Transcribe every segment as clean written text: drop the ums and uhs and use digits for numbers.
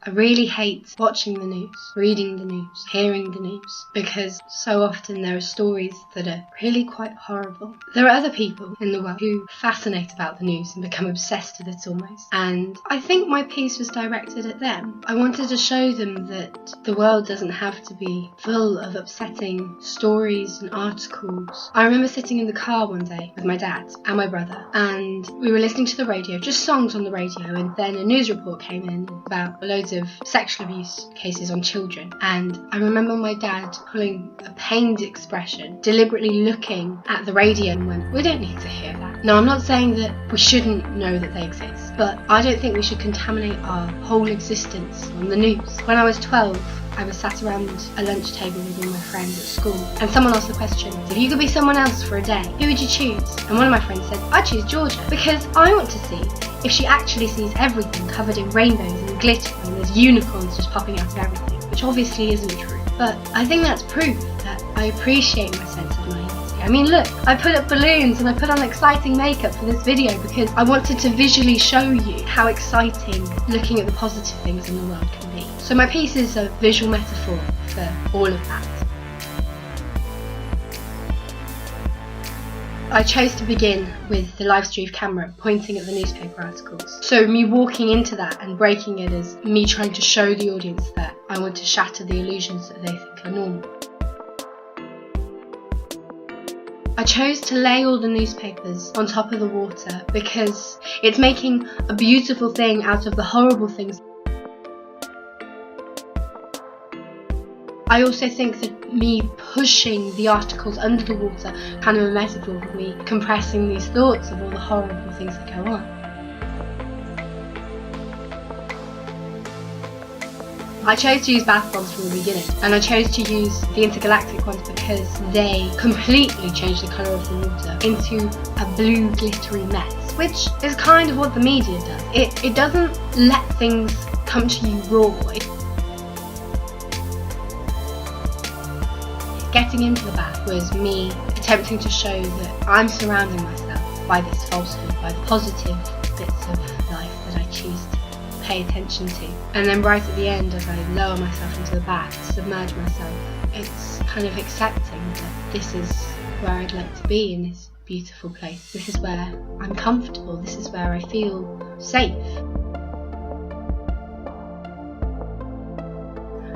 I really hate watching the news, reading the news, hearing the news, because so often there are stories that are really quite horrible. There are other people in the world who fascinate about the news and become obsessed with it almost, and I think my piece was directed at them. I wanted to show them that the world doesn't have to be full of upsetting stories and articles. I remember sitting in the car one day with my dad and my brother, and we were listening to the radio, just songs on the radio, and then a news report came in about loads of sexual abuse cases on children, and I remember my dad pulling a pained expression, deliberately looking at the radio and went, "We don't need to hear that." Now, I'm not saying that we shouldn't know that they exist, but I don't think we should contaminate our whole existence on the news. When I was 12, I was sat around a lunch table with all my friends at school, and someone asked the question, if you could be someone else for a day, who would you choose? And one of my friends said, I'd choose Georgia, because I want to see if she actually sees everything covered in rainbows and glitter and there's unicorns just popping out of everything, which obviously isn't true. But I think that's proof that I appreciate my sense of naivety. I mean, look, I put up balloons and I put on exciting makeup for this video because I wanted to visually show you how exciting looking at the positive things in the world can be. So my piece is a visual metaphor for all of that. I chose to begin with the live stream camera pointing at the newspaper articles. So me walking into that and breaking it as me trying to show the audience that I want to shatter the illusions that they think are normal. I chose to lay all the newspapers on top of the water because it's making a beautiful thing out of the horrible things. I also think that me pushing the articles under the water, kind of a metaphor for me compressing these thoughts of all the horrible things that go on. I chose to use bath bombs from the beginning, and I chose to use the intergalactic ones because they completely change the colour of the water into a blue glittery mess, which is kind of what the media does. It doesn't let things come to you raw. Getting into the bath was me attempting to show that I'm surrounding myself by this falsehood, by the positive bits of life that I choose to pay attention to. And then right at the end, as I lower myself into the bath, submerge myself, it's kind of accepting that this is where I'd like to be, in this beautiful place. This is where I'm comfortable, this is where I feel safe.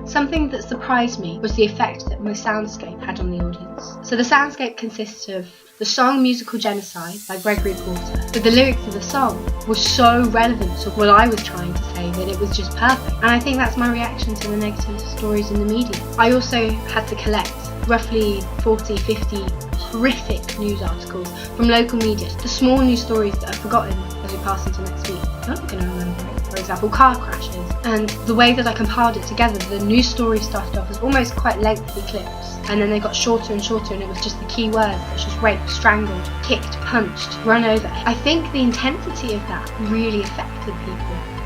Something that surprised me was the effect that my soundscape had on the audience. So the soundscape consists of the song Musical Genocide by Gregory Porter, but the lyrics of the song were so relevant to what I was trying to say that it was just perfect. And I think that's my reaction to the negative stories in the media. I also had to collect roughly 40, 50 horrific news articles from local media, the small news stories that are forgotten as we pass into next week. I'm not going to remember it. For example, car crashes. And the way that I compiled it together, the news stories started off as almost quite lengthy clips, and then they got shorter and shorter, and it was just the key words such as raped, strangled, kicked, punched, run over. I think the intensity of that really affected people.